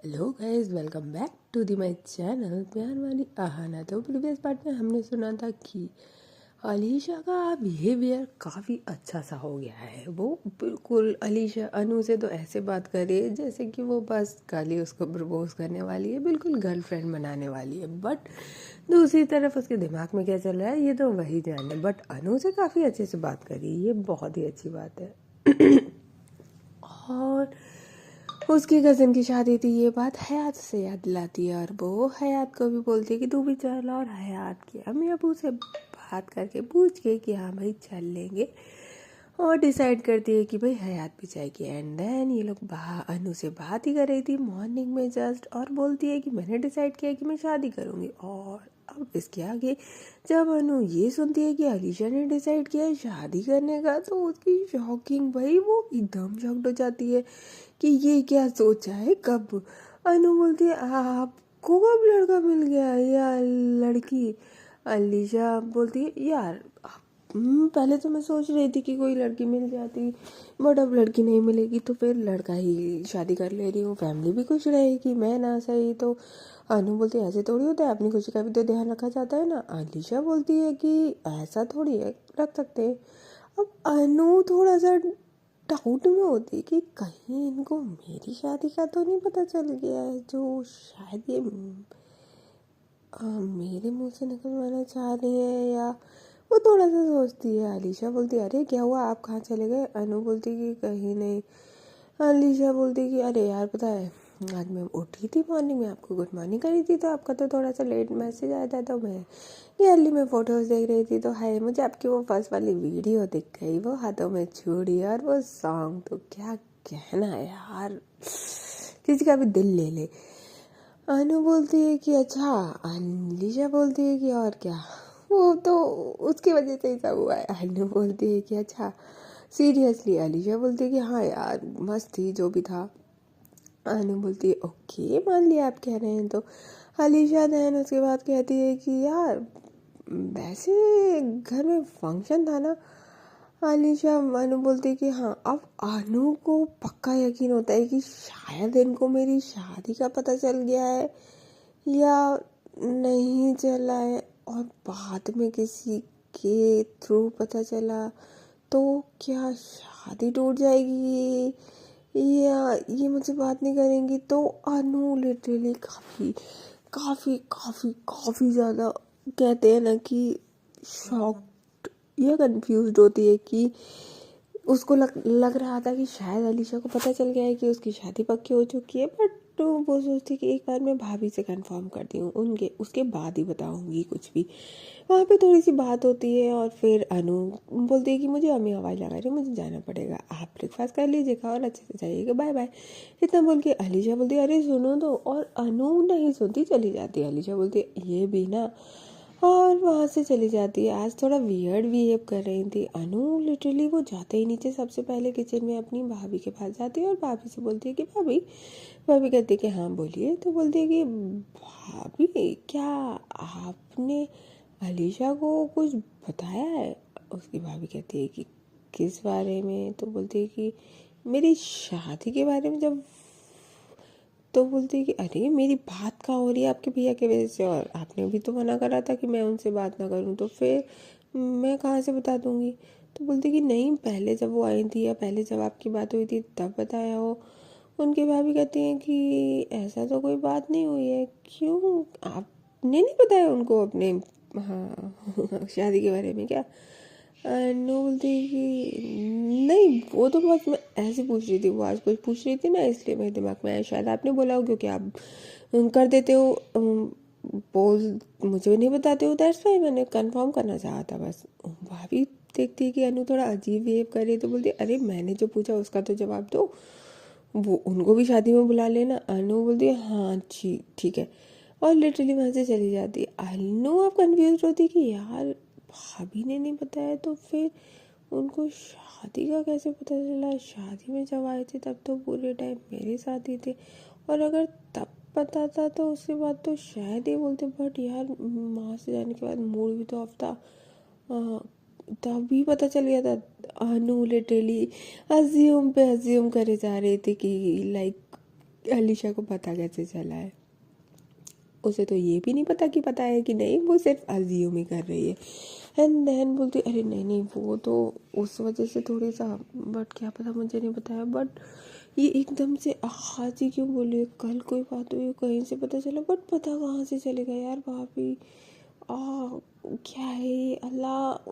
Hello guys, welcome back to the my channel प्यार वाली आहाना। तो प्रीवियस पार्ट में हमने सुना था कि अलीशा का बिहेवियर काफ़ी अच्छा सा हो गया है। वो बिल्कुल अलीशा अनु से तो ऐसे बात कर रही है जैसे कि वो बस कल ही उसको प्रपोज करने वाली है, बिल्कुल गर्लफ्रेंड बनाने वाली है। बट दूसरी तरफ उसके दिमाग में क्या चल रहा है ये तो वही जाने। बट अनु से काफ़ी अच्छे से बात करी, ये बहुत ही अच्छी बात है। और उसकी कज़न की शादी थी, ये बात हयात से याद दिलाती है और वो हयात को भी बोलती है कि तू भी चल। और हयात की अम्मी अबू से बात करके पूछ के कि हाँ भाई चल लेंगे, और डिसाइड करती है कि भाई हयात भी जाएगी। एंड देन ये लोग अनु से बात ही कर रही थी मॉर्निंग में जस्ट, और बोलती है कि मैंने डिसाइड किया कि मैं शादी करूँगी। और अब इसके आगे जब अनु ये सुनती है कि अलीशा ने डिसाइड किया है शादी करने का, तो उसकी शॉकिंग, भाई वो एकदम शॉक्ड हो जाती है कि ये क्या सोचा है। कब अनु बोलती है आपको कब लड़का मिल गया या लड़की। अलीशा बोलती है यार पहले तो मैं सोच रही थी कि कोई लड़की मिल जाती, बट अब लड़की नहीं मिलेगी तो फिर लड़का ही शादी कर ले रही हूँ, फैमिली भी खुश रहेगी, मैं ना सही तो। अनु बोलती है ऐसे थोड़ी होता है, अपनी खुशी का भी तो ध्यान रखा जाता है ना। अलीशा बोलती है कि ऐसा थोड़ी है, रख सकते हैं। अब अनु थोड़ा सा डाउट में होती है कि कहीं इनको मेरी शादी का तो नहीं पता चल गया है, जो शायद ये मेरे मुंह से निकलवाना चाह रही है, या वो थोड़ा सा सोचती है। अलीशा बोलती है अरे क्या हुआ, आप कहाँ चले गए। अनु बोलती कि कहीं नहीं। अलीशा बोलती कि अरे यार पता है आज मैं उठी थी मॉर्निंग में, आपको गुड मॉर्निंग करी थी तो आपका तो थोड़ा सा लेट मैसेज आया था, तो मैं गैलरी में फ़ोटोज़ देख रही थी तो हाय मुझे आपकी वो फर्स्ट वाली वीडियो दिख गई, वो हाथों में चूड़ी और वो सॉन्ग, तो क्या कहना है यार, किसी का भी दिल ले ले। अनु बोलती है कि अच्छा। अलीशा बोलती है कि और क्या, वो तो उसकी वजह से ही सब हुआ है। अनु बोलती है कि अच्छा सीरियसली। अलीशा बोलती है कि हाँ यार मस्त थी जो भी था। अनु बोलती है ओके मान लिया आप कह रहे हैं तो। अलीशा देन उसके बाद कहती है कि यार वैसे घर में फंक्शन था ना। अलीशा अनु बोलती है कि हाँ। अब अनु को पक्का यकीन होता है कि शायद इनको मेरी शादी का पता चल गया है या नहीं चला है, और बाद में किसी के थ्रू पता चला तो क्या शादी टूट जाएगी या ये मुझसे बात नहीं करेंगी। तो अनु लिटरली काफ़ी काफ़ी काफ़ी काफ़ी ज़्यादा कहते हैं ना कि शॉक्ड या कंफ्यूज्ड होती है कि उसको लग रहा था कि शायद अलीशा को पता चल गया है कि उसकी शादी पक्की हो चुकी है। बट तो वो सोचती कि एक बार मैं भाभी से कंफर्म करती हूँ, उनके उसके बाद ही बताऊँगी कुछ भी। वहाँ पे थोड़ी सी बात होती है और फिर अनु बोलती है कि मुझे अम्मी आवाज़ लगा रही है, मुझे जाना पड़ेगा, आप ब्रेकफास्ट कर लीजिएगा और अच्छे से जाइएगा, बाय बाय। इतना बोल के अलीशा बोलती है अरे सुनो तो, और अनु नहीं सुनती, चली जाती है। अलीशा बोलती है ये भी ना, और वहाँ से चली जाती है। आज थोड़ा वियर्ड बिहेव कर रही थी अनु, लिटरली वो जाते ही नीचे सबसे पहले किचन में अपनी भाभी के पास जाती है और भाभी से बोलती है कि भाभी। भाभी कहती है कि हाँ बोलिए। तो बोलती है कि भाभी क्या आपने अलीशा को कुछ बताया है। उसकी भाभी कहती है कि किस बारे में। तो बोलती है कि मेरी शादी के बारे में। जब तो बोलती है कि अरे मेरी बात कहाँ हो रही है आपके भैया की वजह से, और आपने भी तो मना करा था कि मैं उनसे बात ना करूँ, तो फिर मैं कहाँ से बता दूँगी। तो बोलती है कि नहीं पहले जब वो आई थी या पहले जब आपकी बात हुई थी तब बताया हो। उनकी भाभी कहती हैं कि ऐसा तो कोई बात नहीं हुई है, क्यों आपने नहीं बताया उनको अपने हाँ शादी के बारे में क्या। नो बोलती है कि नहीं वो तो बस मैं ऐसे पूछ रही थी, वो आज कुछ पूछ रही थी ना इसलिए मेरे दिमाग में आया, शायद आपने बोला हो क्योंकि आप कर देते हो बोल मुझे नहीं बताते हो, दैट्स वाई मैंने कंफर्म करना चाहा था बस। भाभी देखती है कि अनु थोड़ा अजीब बिहेव कर रही है तो बोलती है अरे मैंने जो पूछा उसका तो जवाब दो, वो उनको भी शादी में बुला लेना। अनु बोलती है हाँ जी ठीक है, और लिटरली वहाँ से चली जाती है। अनु अब कन्फ्यूज होती है कि यार भाभी ने नहीं बताया तो फिर उनको शादी का कैसे पता चला। शादी में जब आए थे तब तो पूरे टाइम मेरे साथ ही थे, और अगर तब पता था तो उसके बाद तो शायद ही बोलते। बट यार वहाँ से जाने के बाद मूड भी तो ऑफ था, तभी पता चल गया था। अनु लिटरली अज्यूम पे अज्यूम करे जा रहे थे कि लाइक अलीशा को पता कैसे चला है। उसे तो ये भी नहीं पता कि पता है कि नहीं, वो सिर्फ अज्यूम ही कर रही है। एंड देन बोलती अरे नहीं नहीं वो तो उस वजह से थोड़ी सा, बट क्या पता, मुझे नहीं बताया। बट ये एकदम से आज ही क्यों बोली, कल कोई बात हुई कहीं से पता चला, बट पता कहाँ से चलेगा यार भाभी। क्या है, अल्लाह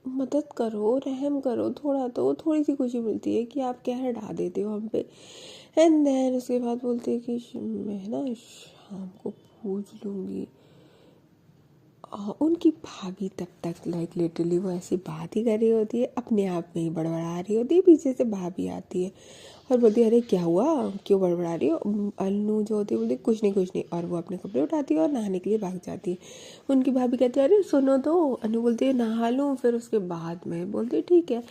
मदद करो, रहम करो, थोड़ा तो थोड़ी सी खुशी मिलती है कि आप क्या हटा देते हो हम पे। एंड देन उसके बाद बोलती है कि मैं ना शाम को पूछ लूँगी। उनकी भाभी तब तक लाइक लिटरली वो ऐसी बात ही कर रही होती है, अपने आप में ही बड़बड़ा रही होती है। पीछे से भाभी आती है और बोलती है अरे क्या हुआ, क्यों बड़बड़ा रही हो। अनु जो होती है बोलती कुछ नहीं कुछ नहीं, और वो अपने कपड़े उठाती है और नहाने के लिए भाग जाती है। उनकी भाभी कहती है अरे सुनो तो। अनु बोलती है नहा लूँ फिर उसके बाद में, बोलती है ठीक है।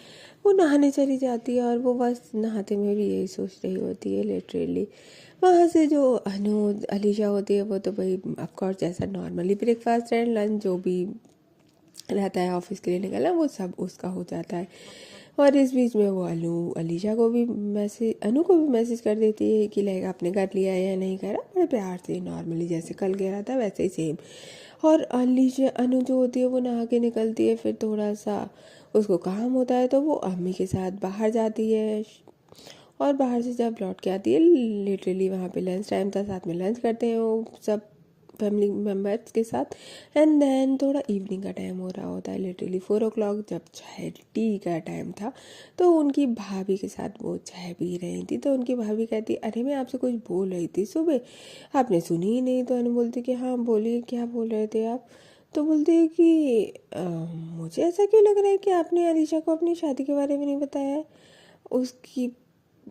वो नहाने चली जाती है और वो बस नहाते में भी यही सोच रही होती है लिटरली। वहाँ से जो अनु अलीशा होती है वो तो भाई ऑफकोर्स जैसा नॉर्मली ब्रेकफास्ट एंड लंच जो भी रहता है ऑफिस के लिए निकलना, वो सब उसका हो जाता है। और इस बीच में वो अलीशा को भी अनु को भी मैसेज कर देती है कि लाइक आपने कर लिया है या नहीं करा, बड़े प्यार से नॉर्मली जैसे कल कह रहा था वैसे ही सेम। और अलीशा अनु जो होती है वो नहा के निकलती है, फिर थोड़ा सा उसको काम होता है तो वो अम्मी के साथ बाहर जाती है। और बाहर से जब लौट के आती है लिटरली वहाँ पे लंच टाइम था, साथ में लंच करते हैं वो सब फैमिली मेम्बर्स के साथ। एंड देन थोड़ा इवनिंग का टाइम हो रहा होता है, लिटरली 4 o'clock, जब चाय टी का टाइम था। तो उनकी भाभी के साथ वो चाय पी रही थी, तो उनकी भाभी कहती अरे मैं आपसे कुछ बोल रही थी सुबह, आपने सुनी ही नहीं। तो अनु बोलती कि हाँ बोलिए क्या बोल रहे थे आप। तो बोलते हैं कि मुझे ऐसा क्यों लग रहा है कि आपने अलीशा को अपनी शादी के बारे में नहीं बताया है। उसकी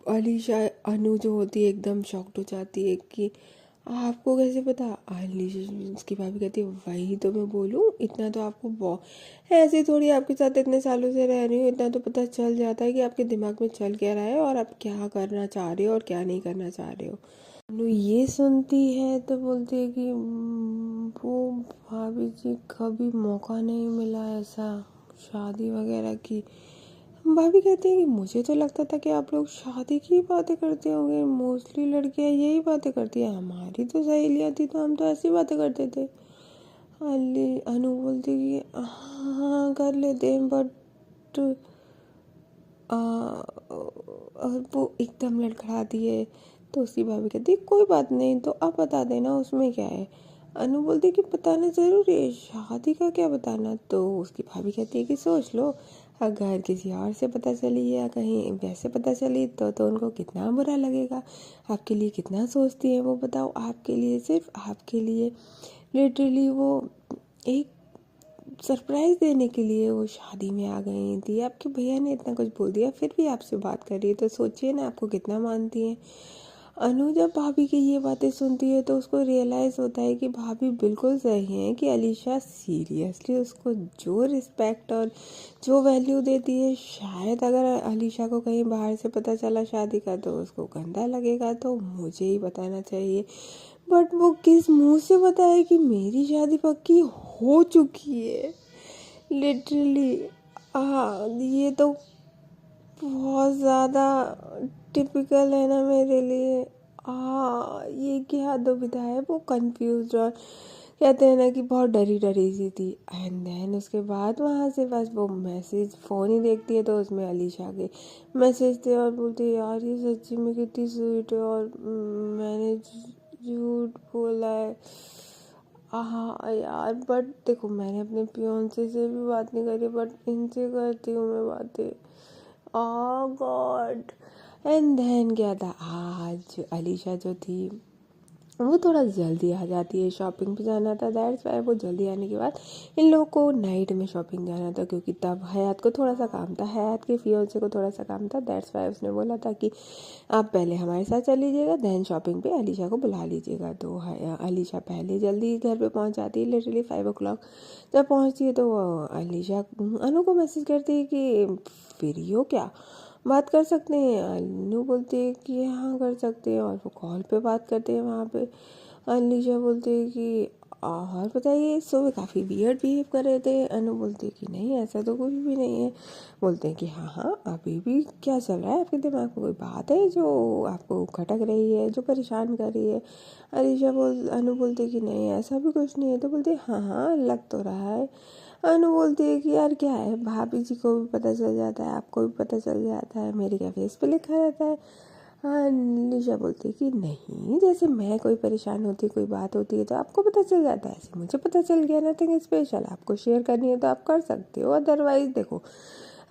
अलीशा अनु जो होती है एकदम शॉक्ड हो जाती है कि आपको कैसे पता। अलीशा उसकी भाभी कहती है वही तो मैं बोलूँ, इतना तो आपको बहुत ऐसे थोड़ी आपके साथ इतने सालों से रह रही हूँ, इतना तो पता चल जाता है कि आपके दिमाग में चल क्या रहा है और आप क्या करना चाह रहे हो और क्या नहीं करना चाह रहे हो। अनु ये सुनती है तो बोलती है कि वो भाभी जी कभी मौका नहीं मिला ऐसा शादी वगैरह की। भाभी कहती है कि मुझे तो लगता था कि आप लोग शादी की बातें करते होंगे, मोस्टली लड़कियां यही बातें करती है, हमारी तो सहेलियां थी तो हम तो ऐसी बातें करते थे। अनु बोलती कि हाँ कर लेते हैं बट और वो एकदम लड़खड़ाती है। तो उसकी भाभी कहती है कोई बात नहीं, तो अब बता देना उसमें क्या है। अनु बोलती कि बताना ज़रूरी है, शादी का क्या बताना। तो उसकी भाभी कहती है कि सोच लो, अगर किसी और से पता चली या कहीं वैसे पता चली तो उनको कितना बुरा लगेगा, आपके लिए कितना सोचती है वो, बताओ। आपके लिए, सिर्फ आपके लिए लिटरली वो एक सरप्राइज़ देने के लिए वो शादी में आ गई थी। आपके भैया ने इतना कुछ बोल दिया फिर भी आपसे बात कर रही है, तो सोचिए ना आपको कितना मानती हैं। अनु जब भाभी की ये बातें सुनती है तो उसको रियलाइज़ होता है कि भाभी बिल्कुल सही है, कि अलीशा सीरियसली उसको जो रिस्पेक्ट और जो वैल्यू देती है, शायद अगर अलीशा को कहीं बाहर से पता चला शादी का तो उसको गंदा लगेगा, तो मुझे ही बताना चाहिए। बट वो किस मुंह से बताए कि मेरी शादी पक्की हो चुकी है। लिटरली ये तो बहुत ज़्यादा टिपिकल है ना मेरे लिए। ये क्या दुविधा है, वो कंफ्यूज और कहते हैं ना कि बहुत डरी डरी सी थी। एंड देन उसके बाद वहाँ से बस वो मैसेज फ़ोन ही देखती है तो उसमें अलीशा के मैसेज थे और बोलती है यार ये सच्ची में कितनी स्वीट है और मैंने झूठ बोला है। हाँ यार, बट देखो मैंने अपने पियोन्से से भी बात नहीं करी, बट इनसे करती हूँ मैं बातें। गॉड। एंड देन क्या था, आज अलीशा जो थी वो थोड़ा जल्दी आ जाती है, शॉपिंग पे जाना था, दैट्स वाई वो जल्दी आने के बाद इन लोगों को नाइट में शॉपिंग जाना था, क्योंकि तब हयात को थोड़ा सा काम था, हयात के फियोंसे को थोड़ा सा काम था। दैट्स वाई उसने बोला था कि आप पहले हमारे साथ चल लीजिएगा, देन शॉपिंग पे अलीशा को बुला लीजिएगा। तो अलीशा पहले जल्दी घर पे पहुंच जाती है, लिटरली 5 o'clock जब पहुंचती है तो अलीशा अनु को मैसेज करती है कि फ्री हो क्या, बात कर सकते हैं। अनु बोलती है कि हाँ कर सकते हैं, और वो कॉल पे बात करते हैं वहाँ पे। अलीशा बोलती है कि और बताइए, सुबह काफ़ी वियर्ड बिहेव कर रहे थे। अनु बोलती है कि नहीं ऐसा तो कुछ भी नहीं है। बोलते हैं कि हाँ हाँ, अभी भी क्या चल रहा है आपके दिमाग में, कोई बात है जो आपको खटक रही है, जो परेशान कर रही है। अनु बोलती है कि नहीं ऐसा भी कुछ नहीं है। तो बोलती है हाँ हाँ लग तो रहा है। अनु बोलती है कि यार क्या है, भाभी जी को भी पता चल जाता है, आपको भी पता चल जाता है, मेरे क्या फेस पे लिखा रहता है। हाँ, निशा बोलती है कि नहीं, जैसे मैं कोई परेशान होती, कोई बात होती है तो आपको पता चल जाता है, ऐसे मुझे पता चल गया, नथिंग स्पेशल। आपको शेयर करनी है तो आप कर सकते हो, अदरवाइज देखो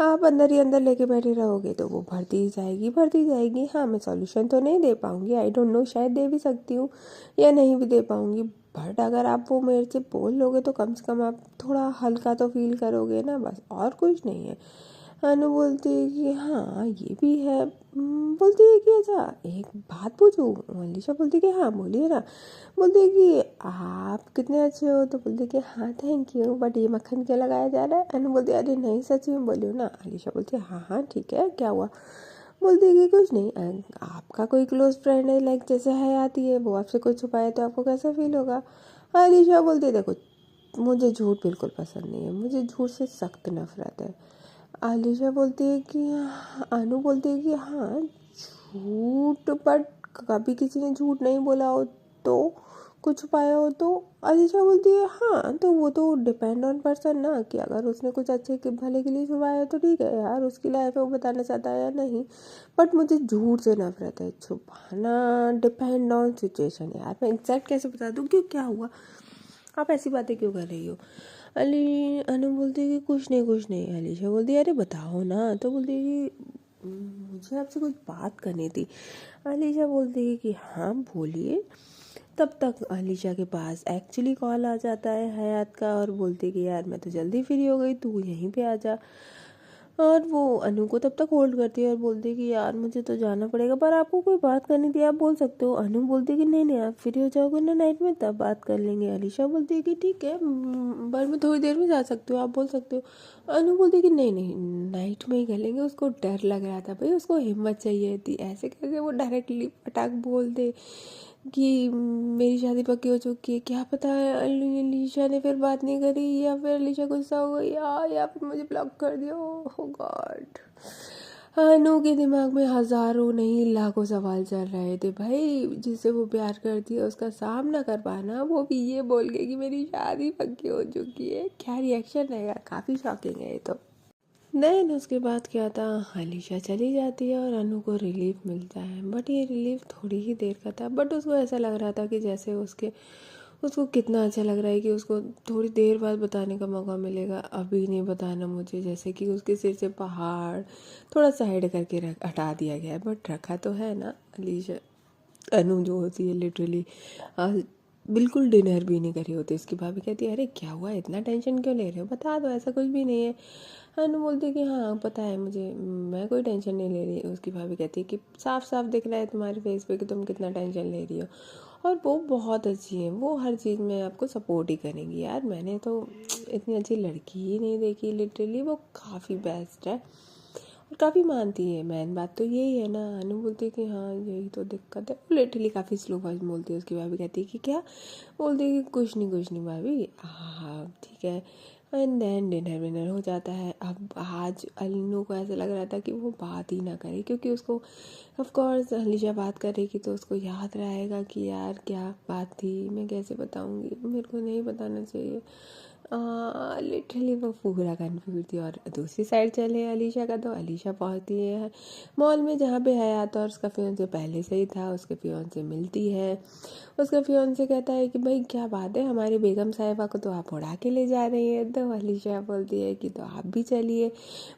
आप अंदर ही अंदर लेके बैठे रहोगे तो वो बढ़ती ही जाएगी, बढ़ती जाएगी। हाँ, मैं सॉल्यूशन तो नहीं दे पाऊँगी, आई डोंट नो, शायद दे भी सकती हूँ या नहीं भी दे पाऊँगी, बट अगर आप वो मेरे से बोल लोगे तो कम से कम आप थोड़ा हल्का तो फील करोगे ना, बस और कुछ नहीं है। अनु बोलती है कि हाँ ये भी है। बोलती है कि अच्छा एक बात पूछूं। अलीशा बोलती है कि हाँ बोलिए ना। बोलती है कि आप कितने अच्छे हो। तो बोलती है कि हाँ थैंक यू, बट ये मक्खन क्या लगाया जा रहा है। अनु बोलती है अरे नहीं सच में बोलियो ना। अलीशा बोलती है हाँ हाँ ठीक है, क्या हुआ। बोलती है कि कुछ नहीं, आपका कोई क्लोज फ्रेंड है, लाइक जैसे है आती है, वो आपसे कुछ छुपाए तो आपको कैसा फील होगा। अलीशा बोलती है देखो मुझे झूठ बिल्कुल पसंद नहीं है, मुझे झूठ से सख्त नफरत है। आलिशा बोलती है कि अनु बोलती है कि हाँ झूठ, बट कभी किसी ने झूठ नहीं बोला हो तो, कुछ पाया हो तो। आलिशा बोलती है हाँ तो वो तो डिपेंड ऑन पर्सन ना, कि अगर उसने कुछ अच्छे के भले के लिए छुपाया हो तो ठीक है यार, उसकी लाइफ है, वो बताना चाहता है या नहीं। बट मुझे झूठ से नफरत है, छुपाना डिपेंड ऑन सिचुएशन। यार मैं एग्जैक्ट कैसे बता दूँ क्यों, क्या हुआ, आप ऐसी बातें क्यों कर रही हो। अनु बोलती है कि कुछ नहीं। अलीशा बोलती है अरे बताओ ना। तो बोलती है कि मुझे आपसे कुछ बात करनी थी। अलीशा बोलती है कि हाँ बोलिए। तब तक अलीशा के पास एक्चुअली कॉल आ जाता है हयात का, और बोलती है कि यार मैं तो जल्दी फ्री हो गई, तू यहीं पे आ जा। और वो अनु को तब तक होल्ड करती है और बोलती है कि यार मुझे तो जाना पड़ेगा, पर आपको कोई बात करनी थी, आप बोल सकते हो। अनु बोलती है कि नहीं नहीं आप फ्री हो जाओगे ना नाइट में, तब बात कर लेंगे। अलीशा बोलती है कि ठीक है, पर मैं थोड़ी देर में जा सकती हूँ, आप बोल सकते हो। अनु बोलती है कि नहीं नहीं नाइट में ही कर लेंगे। उसको डर लग रहा था भाई, उसको हिम्मत चाहिए थी, ऐसे करके वो डायरेक्टली पटाख बोल दे कि मेरी शादी पक्की हो चुकी है। क्या पता है अलीशा ने फिर बात नहीं करी, या फिर अलीशा गुस्सा हो गई, या फिर मुझे ब्लॉक कर दिया। ओह गॉड। अनु के दिमाग में हजारों नहीं लाखों सवाल चल रहे थे भाई। जिससे वो प्यार करती है उसका सामना कर पाना, वो भी ये बोल के कि मेरी शादी पक्की हो चुकी है, क्या रिएक्शन रहेगा। काफ़ी शॉकिंग है ये तो। देन उसके बाद क्या था, अलीशा चली जाती है और अनु को रिलीफ मिलता है, बट ये रिलीफ थोड़ी ही देर का था। बट उसको ऐसा लग रहा था कि जैसे उसको कितना अच्छा लग रहा है कि उसको थोड़ी देर बाद बताने का मौका मिलेगा, अभी नहीं बताना मुझे। जैसे कि उसके सिर से पहाड़ थोड़ा साइड करके हटा दिया गया है, बट रखा तो है ना। अलीशा अनु जो होती है लिटरली बिल्कुल डिनर भी नहीं करी होती। इसकी भाभी कहती है अरे क्या हुआ, इतना टेंशन क्यों ले रहे हो, बता दो, ऐसा कुछ भी नहीं है। अनु बोलती है कि हाँ पता है मुझे, मैं कोई टेंशन नहीं ले रही। उसकी भाभी कहती है कि साफ साफ दिख रहा है तुम्हारे फेस पे कि तुम कितना टेंशन ले रही हो, और वो बहुत अच्छी है, वो हर चीज़ में आपको सपोर्ट ही करेंगी। यार मैंने तो इतनी अच्छी लड़की ही नहीं देखी, लिटरली वो काफ़ी बेस्ट है और काफ़ी मानती है। मैन बात तो यही है ना। अनु बोलती है कि हाँ यही तो दिक्कत है। वो लिटरली काफ़ी स्लो वॉइस बोलती है। उसकी भाभी कहती है कि क्या, बोलती है कि कुछ नहीं भाभी, हाँ ठीक है। एंड देन डिनर विनर हो जाता है। अब आज अनु को ऐसा लग रहा था कि वो बात ही ना करे, क्योंकि उसको ऑफ कोर्स अलीशा बात करेगी तो उसको याद रहेगा कि यार क्या बात थी, मैं कैसे बताऊंगी, मेरे को नहीं बताना चाहिए। लिटरली वो पूरा कन्फ्यूज थी। और दूसरी साइड चले अलीशा का, तो अलीशा पहुंचती है मॉल में जहाँ पे हयात और उसका फियोंसे पहले से ही था। उसके फियोंसे मिलती है। उसका फियोंसे कहता है कि भाई क्या बात है, हमारी बेगम साहिबा को तो आप उड़ा के ले जा रही हैं। तो अलीशा बोलती है कि तो आप भी चलिए।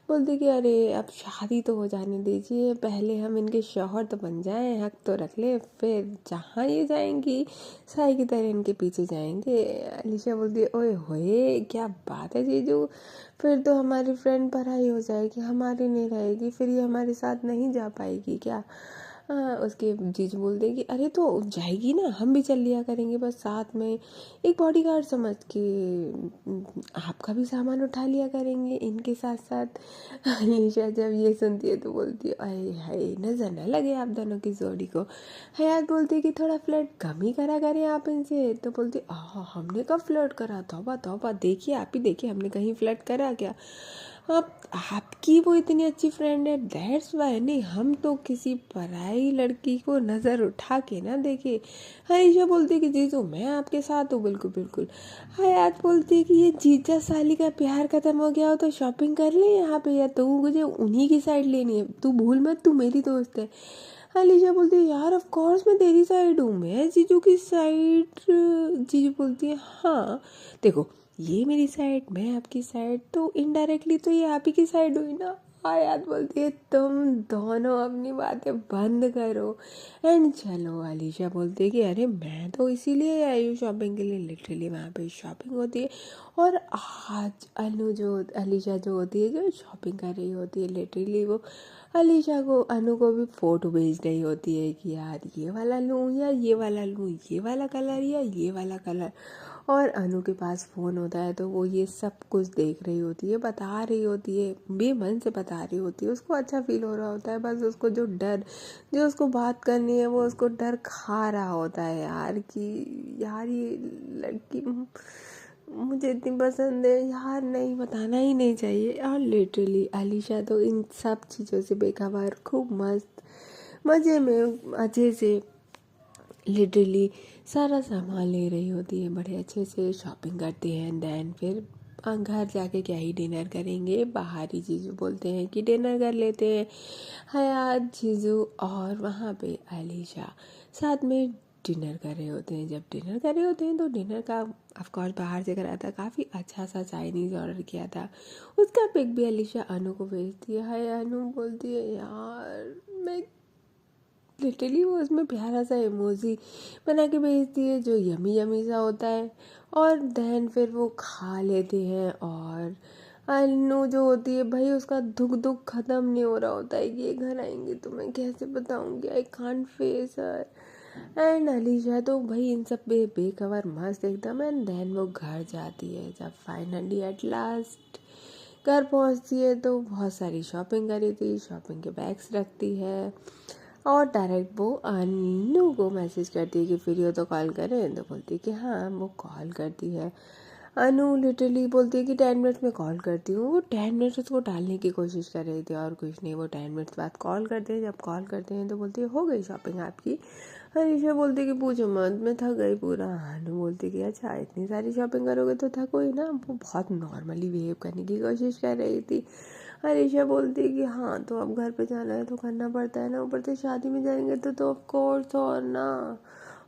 बोलती कि अरे अब शादी तो हो जाने दीजिए, पहले हम इनके शौहर तो बन जाएं, हक तो रख ले, फिर जहाँ ये जाएंगी साई की तरह इनके पीछे जाएंगे। अलीशा बोलती है ओए होए क्या बात है जीजू, फिर तो हमारी फ्रेंड पराई हो जाएगी, हमारी नहीं रहेगी, फिर ये हमारे साथ नहीं जा पाएगी क्या। उसके जीजू बोलते हैं कि अरे तो जाएगी ना, हम भी चल लिया करेंगे बस साथ में, एक बॉडीगार्ड समझ के आपका भी सामान उठा लिया करेंगे इनके साथ साथ। अलीशा जब ये सुनती है तो बोलती है अरे हाय नज़र न लगे आप दोनों की जोड़ी को। हयात बोलती है कि थोड़ा फ्लर्ट कम ही करा करें आप इनसे। तो बोलती हमने कब फ्लर्ट करा, तौबा तौबा, देखिए आप ही देखिए हमने कहीं फ्लर्ट करा क्या। अब आपकी वो इतनी अच्छी फ्रेंड है दैट्स वाई, नहीं हम तो किसी पराई लड़की को नज़र उठा के ना देखे। हरीशा बोलती कि जीजू मैं आपके साथ हूँ बिल्कुल बिल्कुल। हयात बोलती कि ये जीजा साली का प्यार खत्म हो गया हो तो शॉपिंग कर ले यहाँ पे, या तो मुझे उन्हीं की साइड लेनी है, तू भूल मत तू मेरी दोस्त है। अलीशा बोलती है यार ऑफ कोर्स मैं तेरी साइड हूँ, मैं जीजू की साइड। जीजू बोलती है हाँ देखो ये मेरी साइड मैं आपकी साइड, तो इनडायरेक्टली तो ये आप ही की साइड हुई ना। आयात बोलती है तुम दोनों अपनी बातें बंद करो एंड चलो। अलीशा बोलती है कि अरे मैं तो इसीलिए आई हूँ शॉपिंग के लिए, लिटरली वहाँ पे शॉपिंग होती है। और आज अलीशा जो होती है जो शॉपिंग कर रही होती है, लिटरली वो अलीशा को अनु को भी फ़ोटो भेज रही होती है कि यार ये वाला लूँ या ये वाला लूँ, ये वाला कलर या ये वाला कलर। और अनु के पास फ़ोन होता है तो वो ये सब कुछ देख रही होती है, बता रही होती है, बेमन से बता रही होती है। उसको अच्छा फील हो रहा होता है, बस उसको जो उसको बात करनी है वो उसको डर खा रहा होता है यार कि यार ये लड़की मुझे इतनी पसंद है यार, नहीं बताना ही नहीं चाहिए। और लिटरली अलीशा तो इन सब चीज़ों से बेखबर खूब मस्त मज़े में अच्छे से लिटरली सारा सामान ले रही होती है, बड़े अच्छे से शॉपिंग करती हैं। देन फिर घर जाके क्या ही डिनर करेंगे, बाहर ही जीजू बोलते हैं कि डिनर कर लेते हैं। हयात जीजू और वहाँ पे अलीशा साथ में डिनर कर रहे होते हैं। जब डिनर कर रहे होते हैं तो डिनर का ऑफ कोर्स बाहर से करा था, काफ़ी अच्छा सा चाइनीज़ ऑर्डर किया था। उसका पिक भी अलीशा अनु को भेजती है। हाय अनु बोलती है यार मैं लिटरली वो उसमें प्यारा सा इमोजी बना के भेजती है जो यमी यमी सा होता है। और देन फिर वो खा लेते हैं। और अनु जो होती है भाई उसका दुख ख़त्म नहीं हो रहा होता है कि ये घर आएंगे तो मैं कैसे बताऊंगी, I can't face her. And Alisha तो भाई इन सब पे बेखबर मस्त एकदम। एंड देन वो घर जाती है। जब फाइनली एट लास्ट घर पहुंचती है तो बहुत सारी शॉपिंग करी थी, शॉपिंग के बैग्स रखती है और डायरेक्ट वो अनु को मैसेज करती है कि फ्री हो तो कॉल करें। तो बोलती है कि हाँ, वो कॉल करती है। अनु लिटरली बोलती है कि 10 मिनट्स में कॉल करती हूँ। वो 10 मिनट्स उसको टालने की कोशिश कर रही थी और कुछ नहीं, वो 10 मिनट्स बाद कॉल करते हैं। जब कॉल करते हैं तो बोलती है हो गई शॉपिंग आपकी। अलीशा बोलती है कि पूछो मत मैं थक गई पूरा। अनु बोलती है कि अच्छा इतनी सारी शॉपिंग करोगे तो थको ही ना। वो बहुत नॉर्मली बिहेव करने की कोशिश कर रही थी। अलीशा बोलती है कि हाँ तो अब घर पे जाना है तो करना पड़ता है ना, ऊपर से शादी में जाएंगे तो ऑफ कोर्स और ना।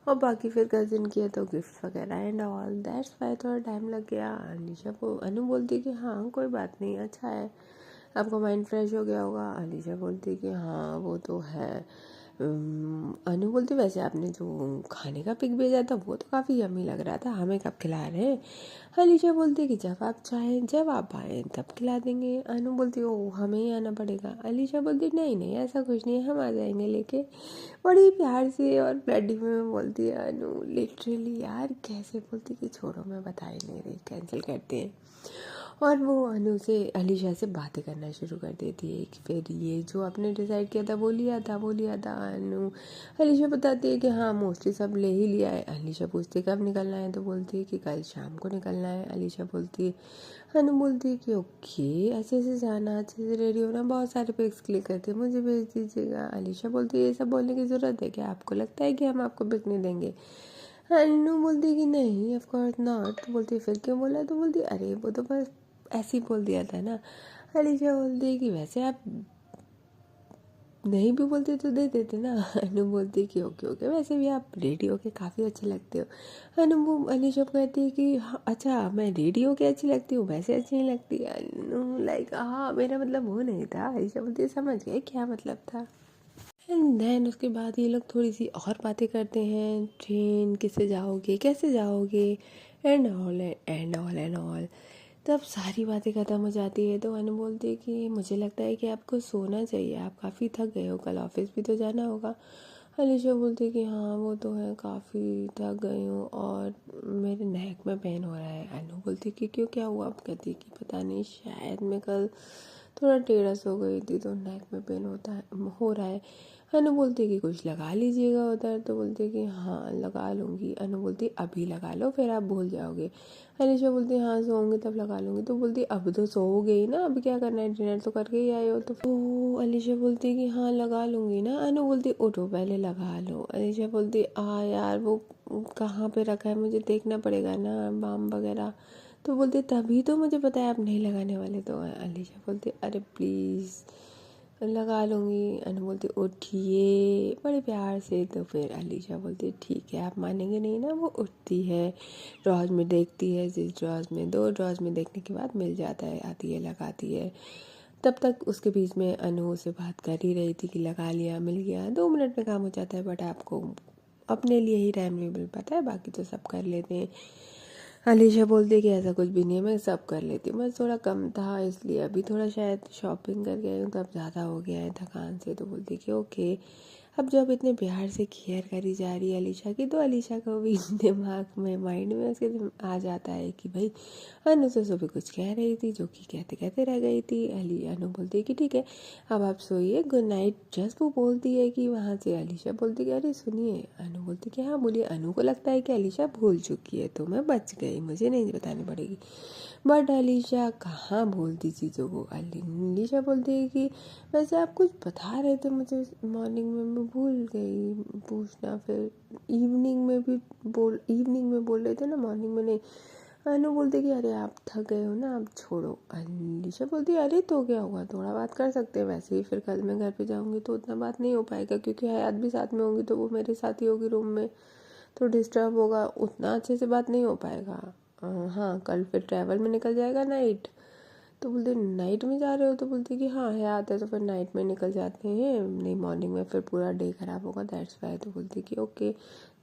और बाकी फिर कज़िन की है तो गिफ्ट वगैरह एंड ऑल दैट्स वाई थोड़ा टाइम लग गया। अलीशा को अनु बोलती है कि हाँ कोई बात नहीं, अच्छा है आपका माइंड फ्रेश हो गया होगा। अलीशा बोलती है कि हाँ वो तो है। अनु बोलती वैसे आपने जो खाने का पिक भेजा था वो तो काफ़ी यम्मी लग रहा था, हमें कब खिला रहे हैं। अलीशा बोलती है कि जब आप चाहें जब आप आएँ तब खिला देंगे। अनु बोलती ओ हमें ही आना पड़ेगा। अलीशा बोलती नहीं नहीं ऐसा कुछ नहीं है, हम आ जाएंगे लेके। बड़ी प्यार से और ब्लडी में बोलती है अनु। लिटरली यार कैसे बोलती कि छोड़ो मैं बता ही नहीं रही, कैंसिल करते हैं। और वो अनु से अलीशा से बातें करना शुरू कर देती है कि फिर ये जो आपने डिसाइड किया था वो लिया था। अनु अलीशा बताती है कि हाँ मोस्टली सब ले ही लिया है। अलीशा पूछती है कब निकलना है तो बोलती है कि कल शाम को निकलना है। अलीशा बोलती है अनु बोलती है कि ओके ऐसे ऐसे जाना, अच्छे से रेडी होना, बहुत सारे पिक्स क्लिक करके मुझे भेज दीजिएगा। अलीशा बोलती है ये सब बोलने की ज़रूरत है क्या, आपको लगता है कि हम आपको पिक नहीं देंगे। अनु बोलती है कि नहीं ऑफ कोर्स नॉट। तो बोलती है फिर क्यों बोला। तो बोलती है अरे वो तो बस ऐसे ही बोल दिया था ना। अलीशा बोलती है कि वैसे आप नहीं भी बोलते तो दे देते ना। अनु बोलती है कि ओके ओके वैसे भी आप रेडी होके काफ़ी अच्छे लगते हो। अलीशा कहती है कि हाँ अच्छा मैं रेडी होके अच्छी लगती हूँ वैसे अच्छी नहीं लगती। अनु लाइक हाँ मेरा मतलब वो नहीं था। अलीशा बोलती है समझ गए क्या मतलब था। एंड देन उसके बाद ये लोग थोड़ी सी और बातें करते हैं, ट्रेन किससे जाओगे कैसे जाओगे एंड ऑल एंड ऑल। तब सारी बातें ख़त्म हो जाती है तो अनु बोलती है कि मुझे लगता है कि आपको सोना चाहिए, आप काफ़ी थक गए हो, कल ऑफिस भी तो जाना होगा। अलीशा बोलती है कि हाँ वो तो है, काफ़ी थक गई हूँ और मेरे नेक में पेन हो रहा है। अनु बोलती है कि क्यों, क्या हुआ? आप कहती है कि पता नहीं, शायद मैं कल थोड़ा टेढ़ा सो गई थी तो नेक में पेन हो रहा है। अनु बोलती है कि कुछ लगा लीजिएगा उधर, तो बोलती है कि हाँ लगा लूँगी। अनु बोलती है अभी लगा लो फिर आप भूल जाओगे। अलीशा बोलती है हाँ सोऊंगी तब लगा लूँगी। तो बोलती है अब तो सोओगे ही ना, अब क्या करना है, डिनर तो करके ही आए हो। तो अलीशा बोलती है कि हाँ लगा लूँगी ना। अनु बोलती है उठो पहले लगा लो। अलीशा बोलती है यार वो कहाँ पे रखा है, मुझे देखना पड़ेगा ना बाम वगैरह। तो बोलती तभी तो मुझे पता है आप नहीं लगाने वाले। तो अलीशा बोलती अरे प्लीज़ लगा लूँगी। अनु बोलती उठिए बड़े प्यार से। तो फिर अलीशा बोलती ठीक है, आप मानेंगे नहीं ना। वो उठती है, ड्रॉज में देखती है, जिस ड्रॉज में, 2 ड्रॉज में देखने के बाद मिल जाता है, आती है लगाती है। तब तक उसके बीच में अनु से बात कर ही रही थी कि लगा लिया, मिल गया, 2 मिनट में काम हो जाता है। बट आपको अपने लिए ही टाइम नहीं मिल पाता है, बाकी तो सब कर लेते हैं। अलीशा बोलती है कि ऐसा कुछ भी नहीं है, मैं सब कर लेती हूँ, बस थोड़ा कम था इसलिए अभी थोड़ा शायद शॉपिंग करके आई हूँ तब ज़्यादा हो गया है थकान से। तो बोलती है कि ओके। अब जब इतने प्यार से केयर करी जा रही है अलीशा की, तो अलीशा को भी दिमाग में, माइंड में उसके आ जाता है कि भाई अनु से सुबह कुछ कह रही थी जो कि कहते कहते रह गई थी। अनु बोलती है कि ठीक है अब आप सोइए, गुड नाइट। जस्ट वो बोलती है कि वहाँ से अलीशा बोलती है कि अरे सुनिए। अनु बोलती कि हाँ बोलिए। अनु को लगता है कि अलीशा भूल चुकी है तो मैं बच गई, मुझे नहीं बतानी पड़ेगी। बट अलीशा कहाँ भूलती चीज़ों को। अलीशा बोलती है कि वैसे आप कुछ बता रहे थे मुझे मॉर्निंग में, मैं भूल गई पूछना। फिर इवनिंग में बोल रहे थे ना, मॉर्निंग में नहीं। अनु बोलती कि अरे आप थक गए हो ना, आप छोड़ो। अलीशा बोलती अरे तो क्या हुआ, थोड़ा बात कर सकते हैं, वैसे ही फिर कल मैं घर पे जाऊंगी तो उतना बात नहीं हो पाएगा क्योंकि हयात भी साथ में होगी, तो वो मेरे साथ ही होगी रूम में, तो डिस्टर्ब होगा, उतना अच्छे से बात नहीं हो पाएगा। हाँ कल फिर ट्रैवल में निकल जाएगा नाइट। तो बोलते नाइट में जा रहे हो? तो बोलती कि हाँ हयात है तो फिर नाइट में निकल जाते हैं, नहीं मॉर्निंग में फिर पूरा डे ख़राब होगा, दैट्स वाई। तो बोलती कि ओके।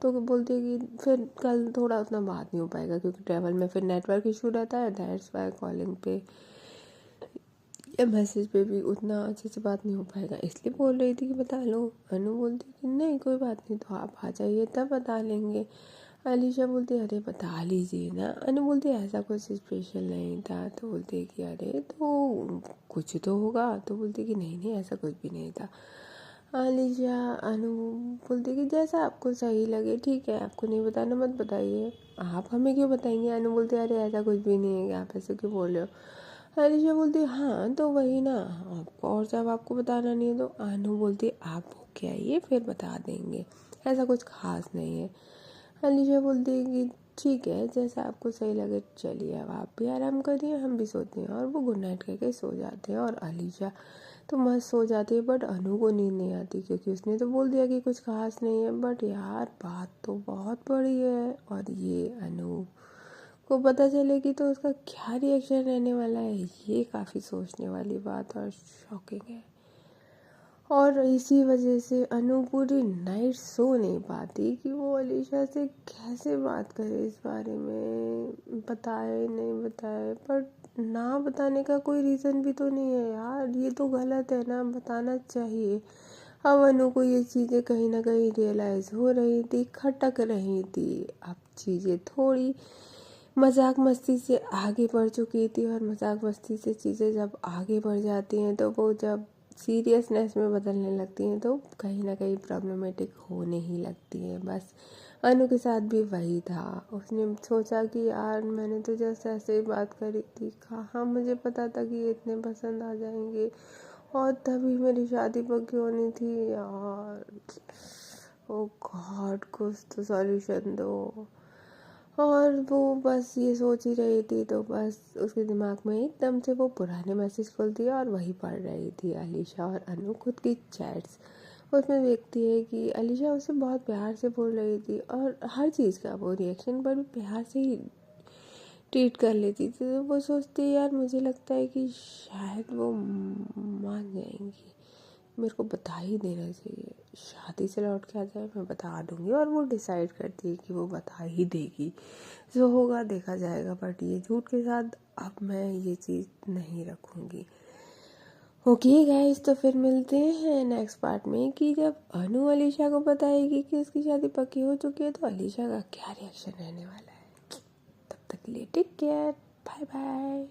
तो बोलती कि फिर कल थोड़ा उतना बात नहीं हो पाएगा क्योंकि ट्रैवल में फिर नेटवर्क इशू रहता है, दैट्स वाई कॉलिंग पे या मैसेज पे भी उतना अच्छे से बात नहीं हो पाएगा, इसलिए बोल रही थी कि बता लो। अनु बोलती कि नहीं कोई बात नहीं, तो आप आ जाइए तब बता लेंगे। अलीशा बोलती अरे बता लीजिए ना। अनु बोलती ऐसा कुछ स्पेशल नहीं था। तो बोलती कि अरे तो कुछ तो होगा। तो बोलती कि नहीं नहीं ऐसा कुछ भी नहीं था। अलीशा अनु बोलती कि जैसा आपको सही लगे ठीक है, आपको नहीं बताना मत बताइए, आप हमें क्यों बताएंगे। अनु बोलती अरे ऐसा कुछ भी नहीं है, आप ऐसे क्यों बोल रहे हो। अलीशा बोलती हाँ तो वही ना, आपको और जब आपको बताना नहीं है। तो अनु बोलती आप होके आइए फिर बता देंगे, ऐसा कुछ खास नहीं है। अलीशा बोलती है कि ठीक है जैसा आपको सही लगे, चलिए अब आप भी आराम करिए, हम भी सोते हैं। और वो गुड नाइट करके सो जाते हैं और अलीशा तो मस्त सो जाती है। बट अनु को नींद नहीं आती क्योंकि उसने तो बोल दिया कि कुछ खास नहीं है, बट यार बात तो बहुत बड़ी है और ये अनु को पता चलेगी तो उसका क्या रिएक्शन रहने वाला है, ये काफ़ी सोचने वाली बात और शॉकिंग है। और इसी वजह से अनु पूरी नाइट सो नहीं पाती कि वो अलीशा से कैसे बात करे इस बारे में, बताए नहीं बताए। पर ना बताने का कोई रीज़न भी तो नहीं है यार, ये तो गलत है ना, बताना चाहिए। अब अनु को ये चीज़ें कहीं ना कहीं रियलाइज़ हो रही थी, खटक रही थी। अब चीज़ें थोड़ी मजाक मस्ती से आगे बढ़ चुकी थी और मजाक मस्ती से चीज़ें जब आगे बढ़ जाती हैं तो वो जब सीरियसनेस में बदलने लगती हैं तो कहीं ना कहीं प्रॉब्लमेटिक होने ही लगती है। बस अनु के साथ भी वही था, उसने सोचा कि यार मैंने तो जस्ट ऐसे ही बात करी थी, कहाँ मुझे पता था कि ये इतने पसंद आ जाएंगे, और तभी मेरी शादी पक्की होनी थी यार। ओ गॉड कुछ तो सॉल्यूशन दो। और वो बस ये सोच ही रही थी तो बस उसके दिमाग में एकदम से वो पुराने मैसेज खोल दिया और वही पढ़ रही थी अलीशा और अनु खुद की चैट्स। उसमें देखती है कि अलीशा उसे बहुत प्यार से बोल रही थी और हर चीज़ का वो रिएक्शन पर भी प्यार से ही ट्रीट कर लेती थी। तो वो सोचती है यार मुझे लगता है कि शायद वो मान जाएंगी, मेरे को बता ही देना चाहिए। शादी से लौट के आ जाए मैं बता दूंगी, और वो डिसाइड करती है कि वो बता ही देगी, जो होगा देखा जाएगा। बट ये झूठ के साथ अब मैं ये चीज़ नहीं रखूँगी। ओके गाइस, तो फिर मिलते हैं नेक्स्ट पार्ट में कि जब अनु अलीशा को बताएगी कि उसकी शादी पक्की हो चुकी है तो अलीशा का क्या रिएक्शन रहने वाला है। तब तक के लिए टेक केयर, बाय बाय।